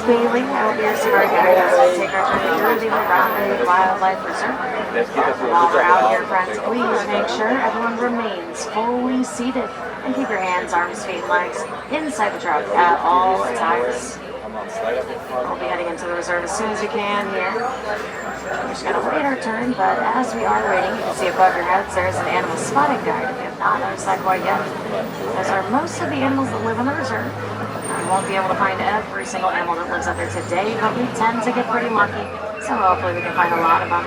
Bailey. I will be your safari guide as we take our journey through the Harambe Wildlife Reserve. While we're out here, friends, please make sure everyone remains fully seated and keep your hands, arms, feet, and legs inside the truck at all times. We'll be heading into the reserve as soon as we can here. We're just going to wait our turn, but as we are waiting, you can see above your heads there's an animal spotting guide if you have not noticed that quite yet. Those are most of the animals that live in the reserve. We won't be able to find every single animal that lives up there today, but we tend to get pretty lucky, so hopefully we can find a lot of them.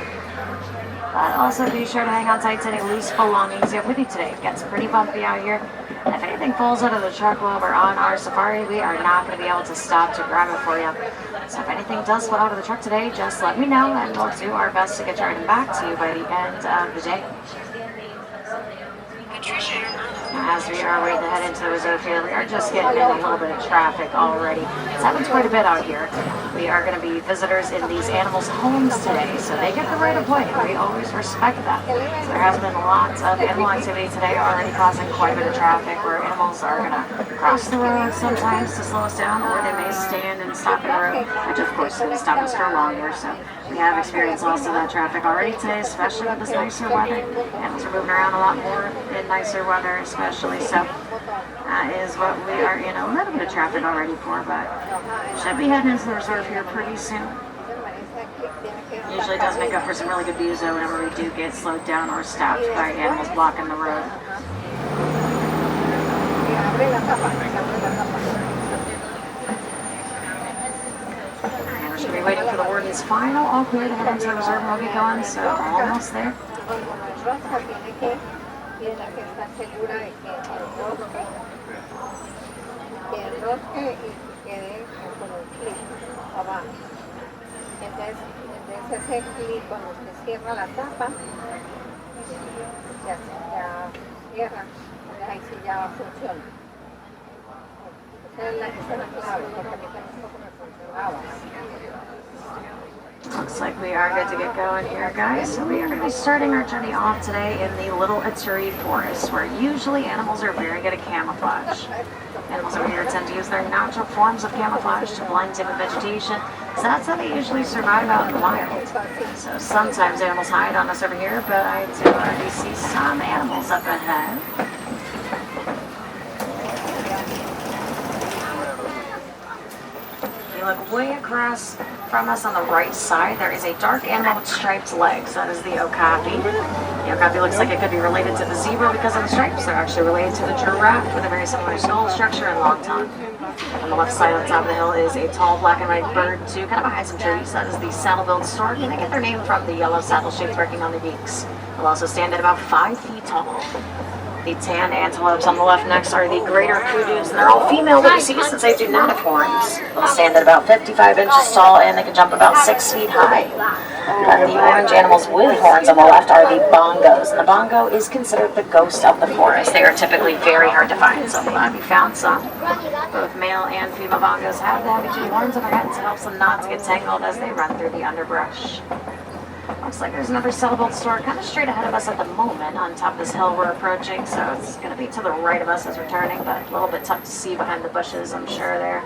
But also be sure to hang on tight to any loose belongings you have with you today. It gets pretty bumpy out here. And if anything falls out of the truck while we're on our safari, we are not going to be able to stop to grab it for you. So if anything does fall out of the truck today, just let me know and we'll do our best to get your item back to you by the end of the day. As we are waiting to head into the reserve here, we are just getting in a little bit of traffic already. This happens quite a bit out here. We are going to be visitors in these animals' homes today, so they get the right of way. We always respect that. So there has been lots of animal activity today already causing quite a bit of traffic where animals are going to cross the road sometimes to slow us down, or they may stand and stop in the road, which of course is going to stop us for longer. So we have experienced lots of that traffic already today, especially with this nicer weather. Animals are moving around a lot more in nicer weather, especially. So that is what we are in a little bit of traffic already for, but should be heading into the reserve here pretty soon. Usually does make up for some really good views though whenever we do get slowed down or stopped by animals blocking the road. And we're going to be waiting for the warden's final all clear to head into the reserve and we'll be going, so almost there. Tiene que estar segura de que enrosque y quede con un clic abajo. Entonces ese clic cuando se cierra la tapa, ya cierra, ahí sí ya funciona. Esa es la clave, porque a mí tampoco me funcionaba. Looks like we are good to get going here, guys. So we are going to be starting our journey off today in the Little Ituri Forest, where usually animals are very good at camouflage. Animals over here tend to use their natural forms of camouflage to blend in with vegetation, so that's how they usually survive out in the wild. So sometimes animals hide on us over here, but I do already see some animals up ahead. You look way across from us on the right side, there is a dark animal with striped legs. That is the okapi. The okapi looks like it could be related to the zebra because of the stripes. They're actually related to the giraffe with a very similar skull structure and long tongue. On the left side on top of the hill is a tall black and white bird too, kind of behind some trees. That is the saddle-billed stork, and they get their name from the yellow saddle shapes working on their beaks. They'll also stand at about 5 feet tall. The tan antelopes on the left next are the greater kudus, and they're all female that you see since they do not have horns. They'll stand at about 55 inches tall, and they can jump about 6 feet high. The orange animals with horns on the left are the bongos, and the bongo is considered the ghost of the forest. They are typically very hard to find, so I'm glad we found some. Both male and female bongos have the heavy-duty horns on their heads. It helps them not to get tangled as they run through the underbrush. Looks like there's another saddle-billed stork kind of straight ahead of us at the moment on top of this hill we're approaching, so it's going to be to the right of us as we're turning, but a little bit tough to see behind the bushes, I'm sure there.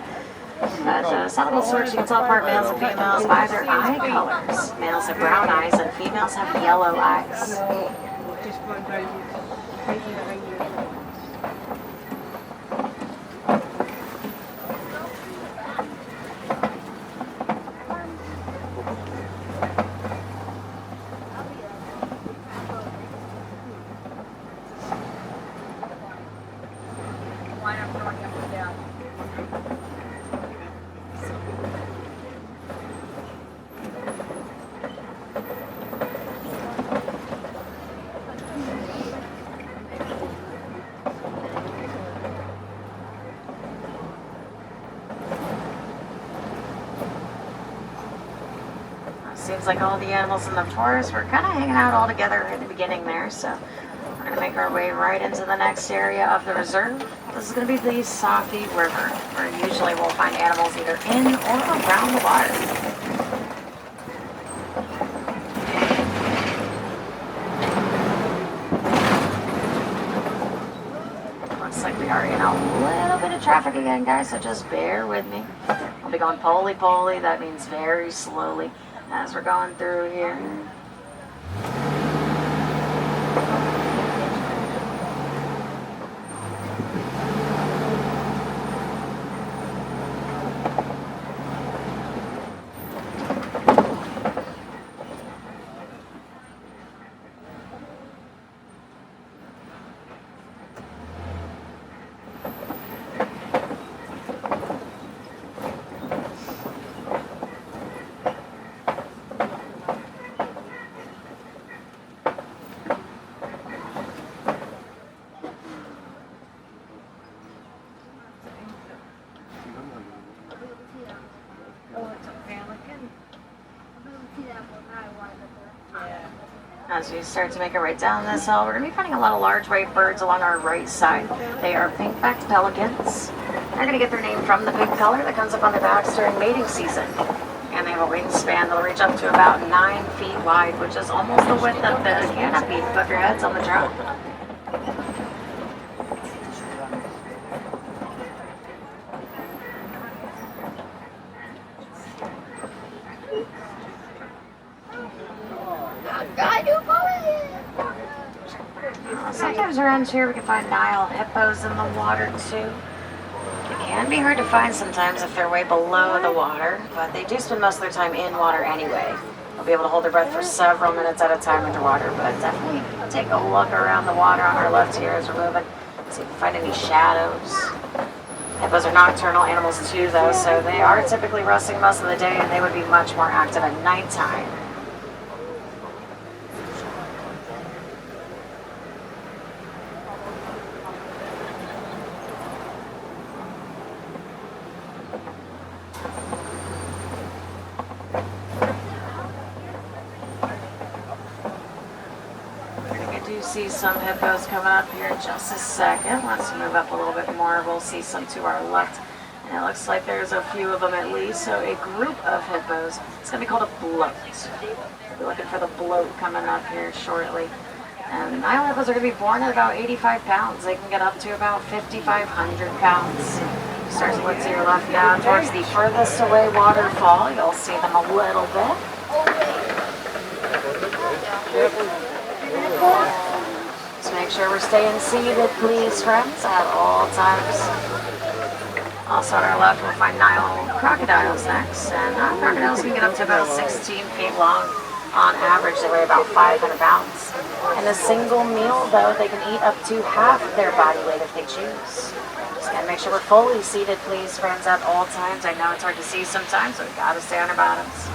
But saddle-billed storks, you can tell apart males and females by their eye colors. Males have brown eyes and females have yellow eyes. Seems like all the animals in the forest were kind of hanging out all together at the beginning there, so we're going to make our way right into the next area of the reserve. This is going to be the Safi River, where usually we'll find animals either in or around the water. Looks like we are in a little bit of traffic again, guys, so just bear with me. We'll be going poly-poly. That means very slowly as we're going through here. As we start to make our way down this hill, we're going to be finding a lot of large white birds along our right side. They are pink-backed pelicans. They're going to get their name from the pink color that comes up on their backs during mating season. And they have a wingspan that'll reach up to about 9 feet wide, which is almost the width of the canopy above your heads on the drone. Sometimes around here we can find Nile hippos in the water too. It can be hard to find sometimes if they're way below the water, but they do spend most of their time in water anyway. They'll be able to hold their breath for several minutes at a time underwater, but definitely take a look around the water on our left here as we're moving. See if we find any shadows. Hippos are nocturnal animals too though, so they are typically resting most of the day and they would be much more active at nighttime. See some hippos coming up here in just a second. Let's move up a little bit more. We'll see some to our left. And it looks like there's a few of them at least. So a group of hippos. It's going to be called a bloat. We're looking for the bloat coming up here shortly. And Nile hippos are going to be born at about 85 pounds. They can get up to about 5,500 pounds. Start to look to your left now towards the furthest away waterfall. You'll see them a little bit. Make sure we're staying seated, please, friends, at all times. Also on our left, we'll find Nile crocodiles next. And crocodiles can get up to about 16 feet long. On average, they weigh about 500 pounds. In a single meal, though, they can eat up to half their body weight if they choose. Just gotta make sure we're fully seated, please, friends, at all times. I know it's hard to see sometimes, so we gotta stay on our bottoms.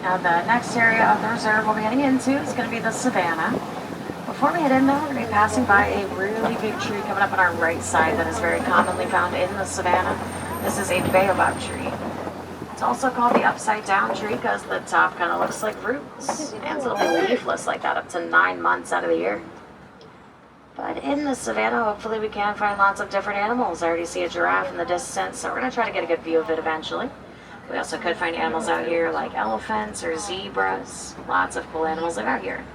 Now the next area of the reserve we'll be heading into is going to be the savanna. Before we head in though, we're going to be passing by a really big tree coming up on our right side that is very commonly found in the savanna. This is a baobab tree. It's also called the upside down tree because the top kind of looks like roots. And so it'll be leafless like that up to 9 months out of the year. But in the savanna, hopefully we can find lots of different animals. I already see a giraffe in the distance, so we're going to try to get a good view of it eventually. We also could find animals out here like elephants or zebras. Lots of cool animals live out here.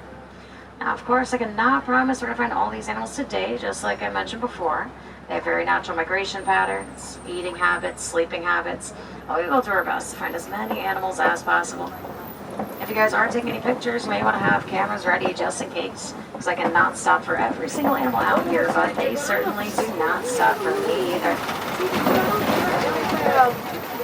Now, of course, I cannot promise we're going to find all these animals today, just like I mentioned before. They have very natural migration patterns, eating habits, sleeping habits. But we will do our best to find as many animals as possible. If you guys are taking any pictures, you may want to have cameras ready just in case, because I cannot stop for every single animal out here, but they certainly do not stop for me either. So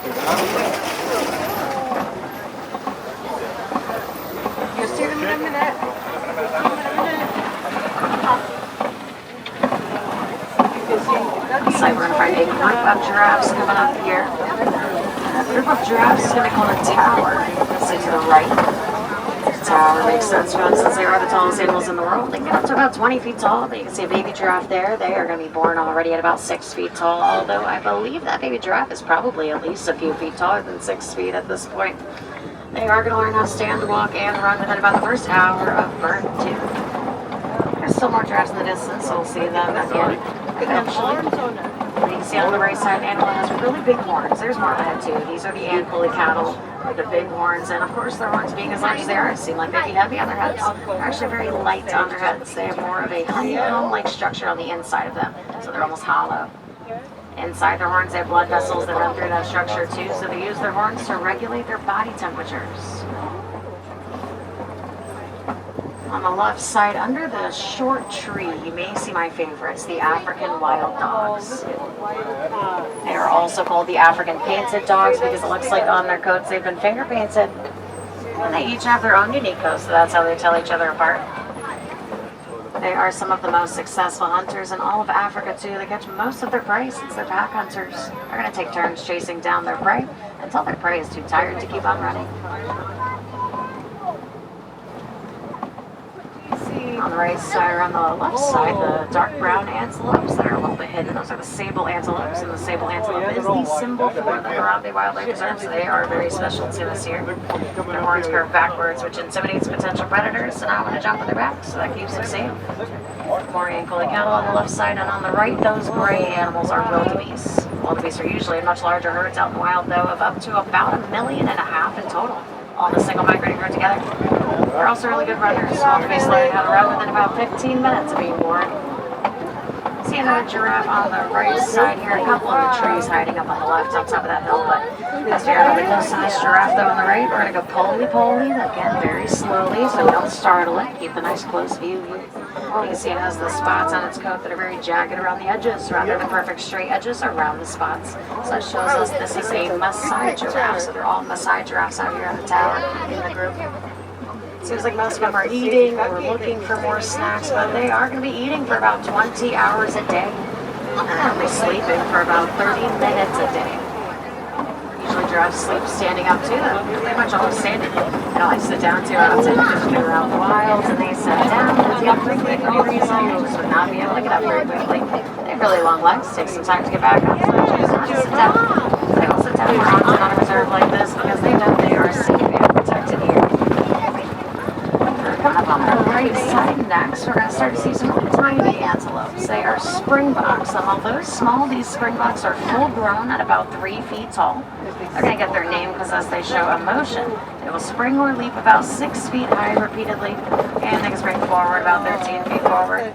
we're going to find a group of giraffes coming up here. A group of giraffes is going to be called a tower. So to the right. The tower makes sense for them since they are the tallest animals in the world. They can get up to about 20 feet tall. But you can see a baby giraffe there. They are going to be born already at about 6 feet tall. Although I believe that baby giraffe is probably at least a few feet taller than 6 feet at this point. They are going to learn how to stand, walk, and run within about the first hour of birth too. There's still more giraffes in the distance, so we'll see them again eventually. And you can see on the right side, an animal has really big horns. There's more ahead too. These are the Angular cattle with the big horns, and of course their horns being as large as they are, seem like they'd be heavy on their heads. They're actually very light on their heads. They have more of a honeycomb-like structure on the inside of them, so they're almost hollow. Inside their horns, they have blood vessels that run through that structure too, so they use their horns to regulate their body temperatures. On the left side, under the short tree, you may see my favorites, the African wild dogs. They are also called the African painted dogs because it looks like on their coats they've been finger painted. And they each have their own unique coats, so that's how they tell each other apart. They are some of the most successful hunters in all of Africa too. They catch most of their prey since they're pack hunters. They're going to take turns chasing down their prey until their prey is too tired to keep on running. On the right side, or on the left side, the dark brown antelopes that are a little bit hidden. Those are the sable antelopes, and the sable antelope is the symbol for the Harambe Wildlife Reserve, so they are very special to us here. Their horns curve backwards, which intimidates potential predators, so now I'm going to jump on their back, so that keeps them safe. More Angular cattle on the left side, and on the right, those gray animals are wildebeest. Wildebeest are usually in much larger herds out in the wild, though, of up to about 1.5 million in total, all in a single migrating herd together. They're also really good runners. Wildebeest learn how to run within about 15 minutes of being born. See another giraffe on the right side here. A couple of the trees hiding up on the left on top of that hill. But as we are really close to this giraffe though on the right, we're going to go poly-poly, again very slowly so we don't startle it. Keep a nice close view here. You can see it has the spots on its coat that are very jagged around the edges, rather than perfect straight edges around the spots. So it shows us this is a Maasai giraffe. So they're all Maasai giraffes out here on the tower in the group. Seems like most of them are eating or looking for more snacks, but they are going to be eating for about 20 hours a day. And they'll be sleeping for about 30 minutes a day. Usually giraffes sleep standing up too. They're pretty much always standing. They don't like sit down too often because they're out in the wild and they sit down and get up quickly for any reason. You just would not be able to get up very quickly. They have really long legs. Takes some time to get back up, so they choose not to sit down. They will sit down more often on a reserve like this because they know they are safe and protected here. Coming up on the right side next, we're going to start to see some tiny antelopes. They are springboks. Although small, these springboks are full grown at about 3 feet tall. They're going to get their name because as they show emotion, they will spring or leap about 6 feet high repeatedly, and they can spring forward about 13 feet forward.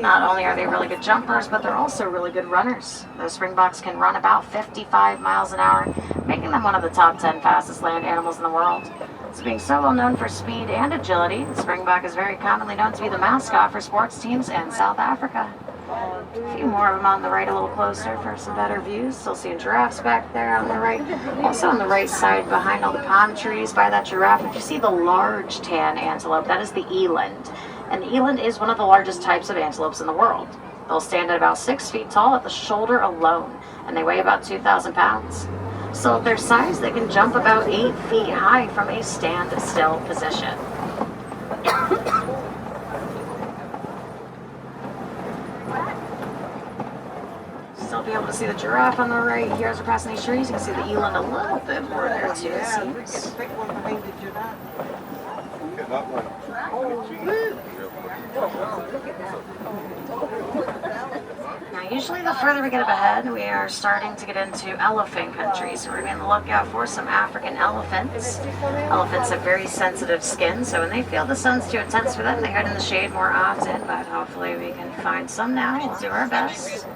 Not only are they really good jumpers, but they're also really good runners. Those springboks can run about 55 miles an hour, making them one of the top 10 fastest land animals in the world. So being so well known for speed and agility, the springbok is very commonly known to be the mascot for sports teams in South Africa. A few more of them on the right a little closer for some better views. Still seeing giraffes back there on the right. Also on the right side behind all the palm trees by that giraffe, if you see the large tan antelope, that is the eland. And the eland is one of the largest types of antelopes in the world. They'll stand at about 6 feet tall at the shoulder alone, and they weigh about 2,000 pounds. So at their size, they can jump about 8 feet high from a stand-still position. Still be able to see the giraffe on the right here as we're passing these trees. You can see the eland a little bit more there too, it seems. Now, usually the further we get up ahead, we are starting to get into elephant country. So we're going to be on the lookout for some African elephants. Elephants have very sensitive skin, so when they feel the sun's too intense for them, they hide in the shade more often. But hopefully we can find some now. We'll do our best.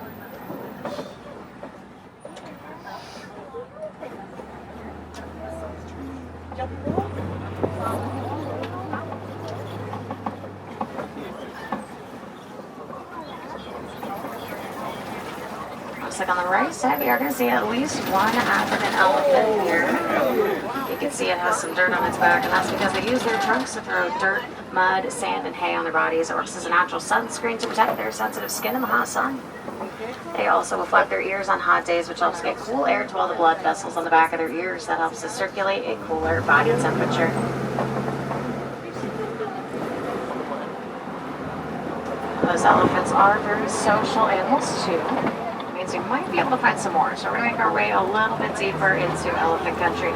looks like on the right side, we are going to see at least one African elephant here. You can see it has some dirt on its back, and that's because they use their trunks to throw dirt, mud, sand, and hay on their bodies. It works as a natural sunscreen to protect their sensitive skin in the hot sun. They also will flap their ears on hot days, which helps get cool air to all the blood vessels on the back of their ears. That helps to circulate a cooler body temperature. Those elephants are very social animals too. It means we might be able to find some more. So we're going to make our way a little bit deeper into elephant country.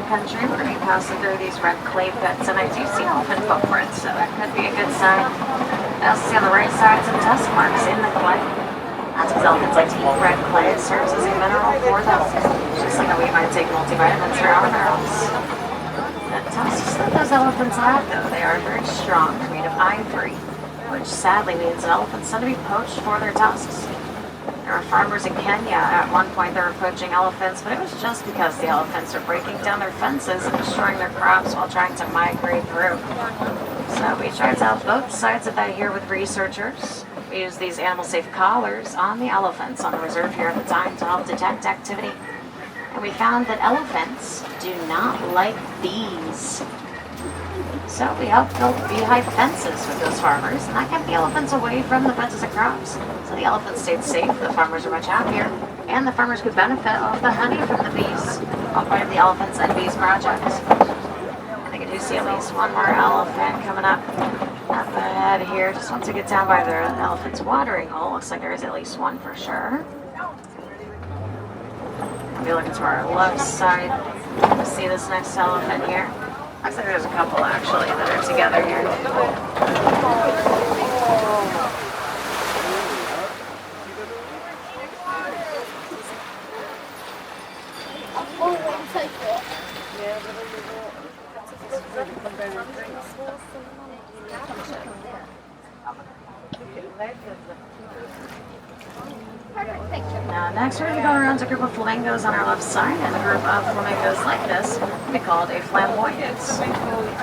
Country. We're going to be passing through these red clay pits, and I do see elephant footprints, so that could be a good sign. I also see on the right side some tusk marks in the clay. That's because elephants like to eat red clay. It serves as a mineral for them, just like how we might take multivitamins for our minerals. The tusks that those elephants have, though, they are very strong. They're made of ivory, which sadly means that elephants tend to be poached for their tusks. There were farmers in Kenya. At one point they were poaching elephants, but it was just because the elephants were breaking down their fences and destroying their crops while trying to migrate through. So we tried to help both sides of that here with researchers. We used these animal-safe collars on the elephants on the reserve here at the time to help detect activity. And we found that elephants do not like bees. So we helped build beehive fences with those farmers, and that kept the elephants away from the fences and crops. So the elephants stayed safe, the farmers were much happier, and the farmers could benefit off the honey from the bees, all part of the Elephants and Bees project. I think I do see at least one more elephant coming up ahead here. Just once we get down by the elephant's watering hole, looks like there is at least one for sure. I'll be looking to our left side to see this next elephant here. Looks like there's a couple actually that are together here. Now next we're going to go around to a group of flamingos on our left side, and a group of flamingos like this will be called a flamboyant.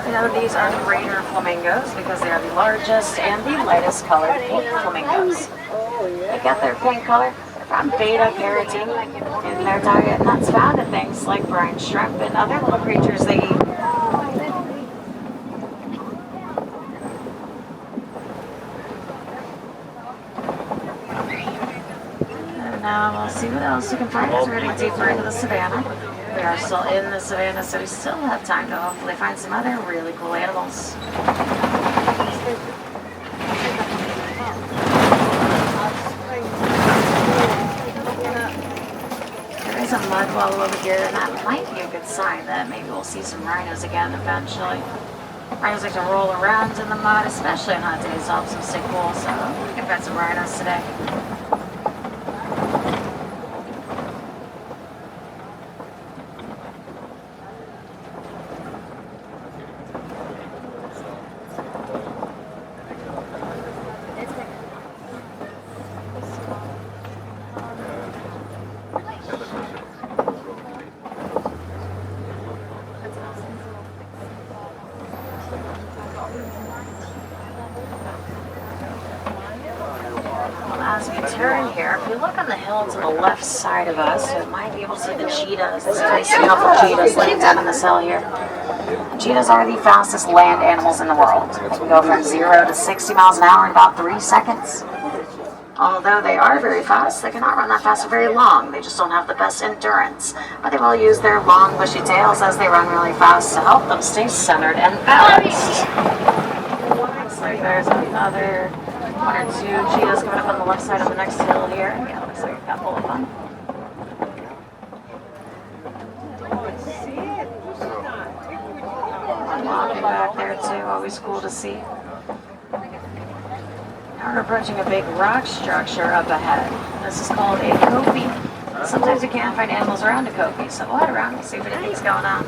You know, these are the greater flamingos because they are the largest and the lightest colored pink flamingos. They get their pink color from beta-carotene in their diet, and that's found in things like brine shrimp and other little creatures they eat. Now we'll see what else we can find as we're getting deeper into the savannah. We are still in the savannah, so we still have time to hopefully find some other really cool animals. There is a mud wall over here, and that might be a good sign that maybe we'll see some rhinos again eventually. Rhinos like to roll around in the mud, especially on hot days, helps them stay cool, so we can find some rhinos today. As we turn here, if we look on the hill to the left side of us, we might be able to see the cheetahs. Let's place a couple of cheetahs laying down on this hill here. Cheetahs are the fastest land animals in the world. They can go from 0 to 60 miles an hour in about 3 seconds. Although they are very fast, they cannot run that fast for very long. They just don't have the best endurance. But they will use their long, bushy tails as they run really fast to help them stay centered and balanced. Looks like there's another one or two cheetahs coming up on the left side of the next hill here. Yeah, looks like a couple of them. Walking back there too, always cool to see. Now we're approaching a big rock structure up ahead. This is called a kopie. Sometimes you can't find animals around a kopie, so we'll head around and see if anything's going on.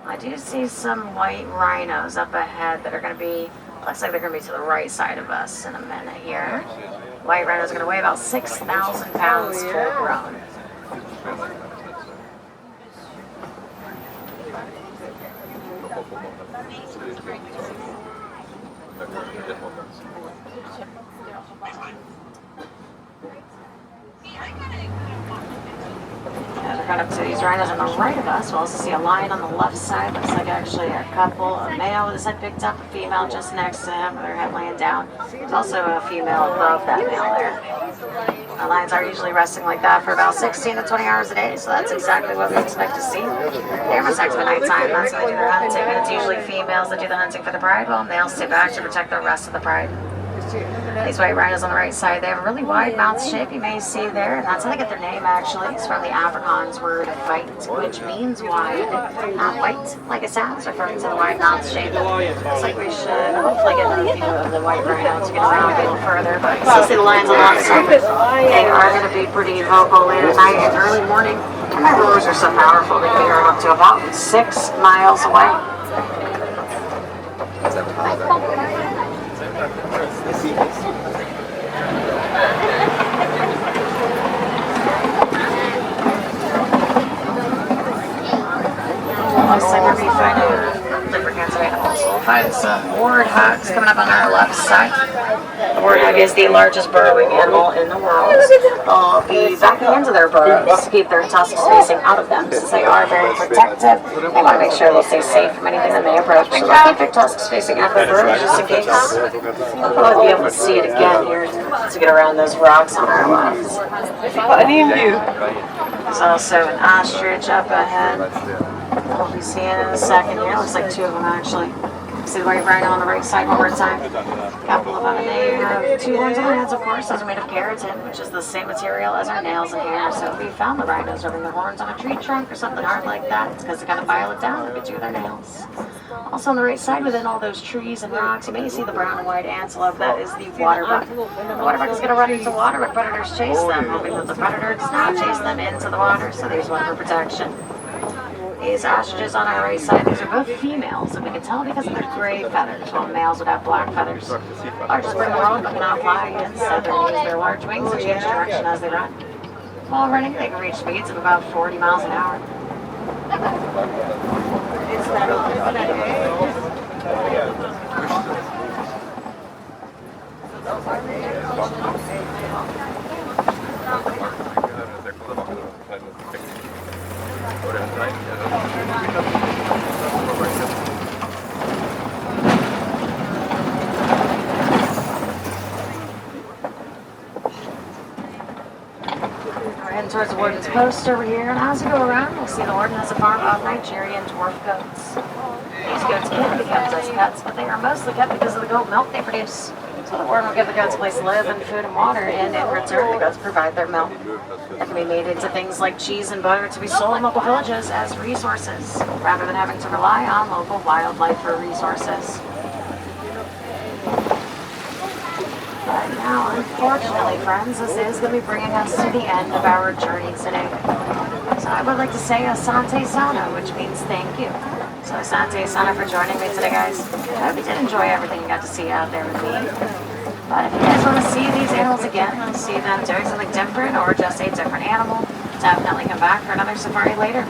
I do see some white rhinos up ahead that are going to be, looks like they're going to be to the right side of us in a minute here. White rhinos are going to weigh about 6,000 pounds full grown. As we're going up to these rhinos on the right of us, we'll also see a lion on the left side. Looks like actually a couple, a male with his head picked up, a female just next to him with her head laying down. There's also a female above that male there. Lions are usually resting like that for about 16 to 20 hours a day, so that's exactly what we expect to see. They're most active at nighttime, that's when they do their hunting, and it's usually females that do the hunting for the pride, while males stay back to protect the rest of the pride. These white rhinos on the right side, they have a really wide mouth shape, you may see there, and that's how they get their name actually. It's from the Afrikaans word fight, which means wide, not white, like it sounds, referring to the wide mouth shape. Looks like we should hopefully get a view of the white rhino to get around a little further, but you still see the lions on the left side. They are going to be pretty vocal late at night and early morning, and their roars are so powerful they can hear them up to about 6 miles away. Looks like we're going to be finding different kinds of animals. So we'll find some warthogs coming up on our left side. The warthog is the largest burrowing animal in the world. They'll be backing into their burrows to keep their tusks facing out of them. Since they are very protective, they want to make sure they'll stay safe from anything that may approach. So they'll keep their tusks facing out of their burrows just in case. We'll probably be able to see it again here to get around those rocks on our left. There's also an ostrich up ahead. We'll be seeing in a second here. Looks like 2 of them actually. See the white rhino on the right side one more time. A couple of them, and they have 2 horns on their heads, of course. Those are made of keratin, which is the same material as our nails and hair. So if we found the rhinos rubbing their horns on a tree trunk or something hard like that, it's because they kind of file it down like they do with their nails. Also on the right side, within all those trees and rocks, you may see the brown and white antelope. That is the waterbuck. The waterbuck is going to run into water when predators chase them, hoping that the predator does not chase them into the water, so they use one for protection. These ostriches on our right side, these are both females, and we can tell because of their gray feathers, while males would have black feathers. Largest bird in the world, but cannot fly, instead they use their large wings to change direction as they run. While running, they can reach speeds of about 40 miles an hour. We're heading towards the warden's post over here, and as we go around, we'll see the warden has a farm of Nigerian dwarf goats. These goats can be kept as pets, but they are mostly kept because of the goat milk they produce. So the warden will give the goats a place to live and food and water, and in return, the goats provide their milk. That can be made into things like cheese and butter to be sold in local villages as resources, rather than having to rely on local wildlife for resources. But now, unfortunately, friends, this is going to be bringing us to the end of our journey today. So I would like to say Asante Sana, which means thank you. So Asante Sana for joining me today, guys. I hope you did enjoy everything you got to see out there with me. But if you guys want to see these animals again, see them doing something different or just a different animal, definitely come back for another safari later.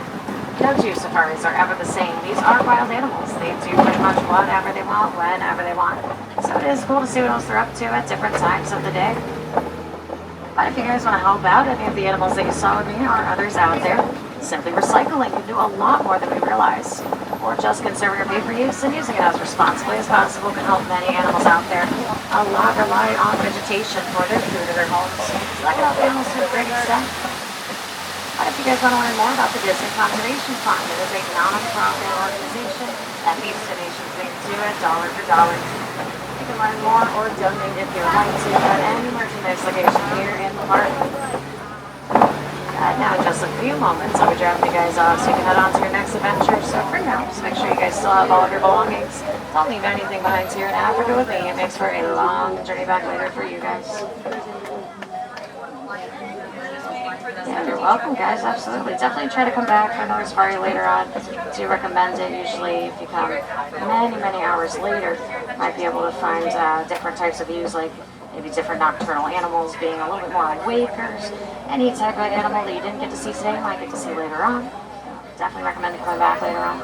No 2 safaris are ever the same. These are wild animals. They do pretty much whatever they want, whenever they want. So it is cool to see what else they're up to at different times of the day. But if you guys want to help out any of the animals that you saw with me or others out there, simply recycling can do a lot more than we realize. or just conserving or pay for use, and using it as responsibly as possible can help many animals out there. A lot rely on vegetation for their food or their homes, so that can help animals to a great extent. But if you guys want to learn more about the Disney Conservation Fund, it is a non-profit organization that feeds donations made to it dollar for dollar. You can learn more or donate if you'd like to at any merchandise location here in the park. Now in just a few moments, I'll be dropping you guys off so you can head on to your next adventure. So for now, just make sure you guys still have all of your belongings. Don't leave anything behind here in Africa with me. It makes for a long journey back later for you guys. Yeah, you're welcome, guys. Absolutely. Definitely try to come back for another safari later on. Do recommend it. Usually, if you come many hours later, you might be able to find different types of views, like maybe different nocturnal animals being a little bit more awake, or any type of animal that you didn't get to see today, you might get to see later on. Definitely recommend coming back later on.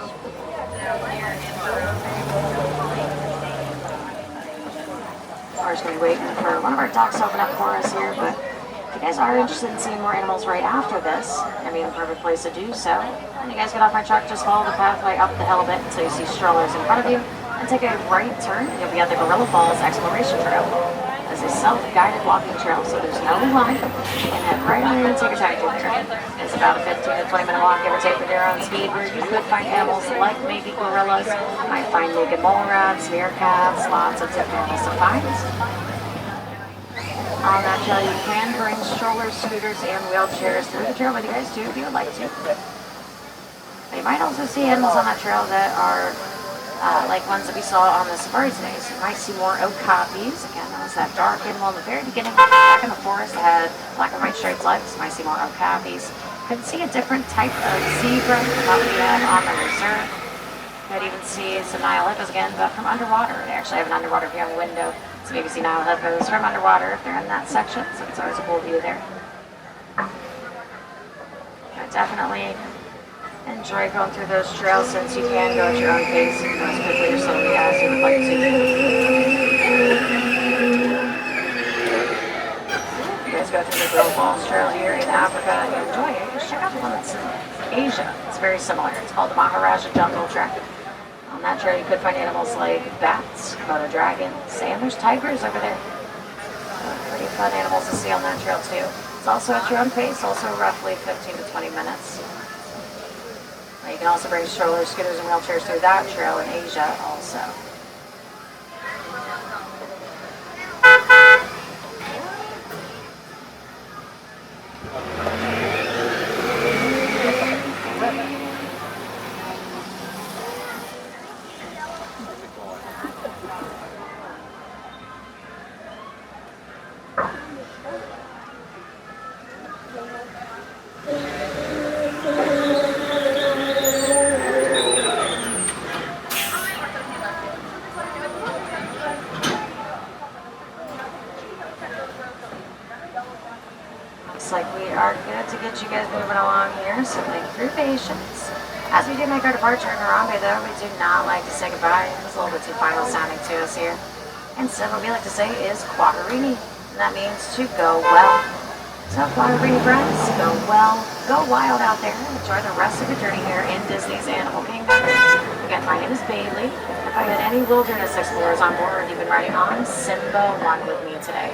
We're just going to be waiting for one of our ducks to open up for us here, but if you guys are interested in seeing more animals right after this, it'd be the perfect place to do so. When you guys get off my truck, just follow the pathway up the hill a bit until you see strollers in front of you, and take a right turn, and you'll be at the Gorilla Falls Exploration Trail. It's a self-guided walking trail, so there's no line. You can head right on in and take your time through there. It's about a 15 to 20 minute walk, give or take, with your own speed, where you could find animals like maybe gorillas. You might find naked mole rats, meerkats, lots of different animals to find. On that trail, you can bring strollers, scooters, and wheelchairs through the trail with you guys too, if you would like to. You might also see animals on that trail that are like ones that we saw on the safari today. So you might see more okapis. Again, that was that dark animal in the very beginning. Back in the forest, that had black and white striped legs. You might see more okapis. You could see a different type of zebra that we have on the reserve. You could even see some Nile hippos again, but from underwater. They actually have an underwater view on the window. So maybe see Nile hippos from underwater if they're in that section. So it's always a cool view there. But definitely enjoy going through those trails, since you can go at your own pace and go as quickly or slowly as you would like to. You guys go through the Gorilla Falls Trail here in Africa and you enjoy it, just check out the one that's in Asia. It's very similar. It's called the Maharaja Jungle Trek. On that trail you could find animals like bats, Komodo dragons, and there's tigers over there. Pretty fun animals to see on that trail too. It's also at your own pace, also roughly 15 to 20 minutes. You can also bring strollers, scooters, and wheelchairs through that trail in Asia also. Looks like we are good to get you guys moving along here, so thank you for your patience. As we do make our departure in Harambe, though, we do not like to say goodbye. It's a little bit too final sounding to us here. Instead, what we like to say is Quaharini, and that means to go well. So, Quaharini friends, go well, go wild out there, and enjoy the rest of your journey here in Disney's Animal Kingdom. Again, my name is Bailey. If I had any wilderness explorers on board, you've been riding on Simba 1 with me today.